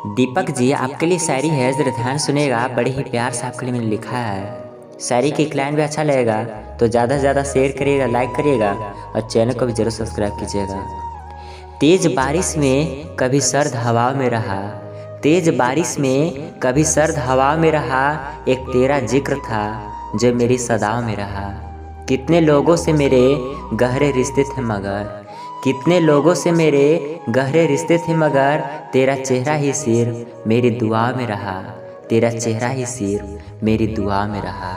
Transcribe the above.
दीपक जी, आपके लिए शायरी है, जरा ध्यान सुनेगा। बड़े ही प्यार से आपके लिए मैंने लिखा है। शायरी की क्लाइन भी अच्छा लगेगा तो ज़्यादा से ज़्यादा शेयर करिएगा, लाइक करिएगा और चैनल को भी जरूर सब्सक्राइब कीजिएगा। तेज बारिश में कभी सर्द हवा में रहा, तेज बारिश में कभी सर्द हवा में रहा, एक तेरा जिक्र था जो मेरी सदाओं में रहा। कितने लोगों से मेरे गहरे रिश्ते थे मगर, कितने लोगों से मेरे गहरे रिश्ते थे मगर, तेरा चेहरा ही सिर्फ मेरी दुआ में रहा, तेरा चेहरा ही सिर्फ मेरी दुआ में रहा।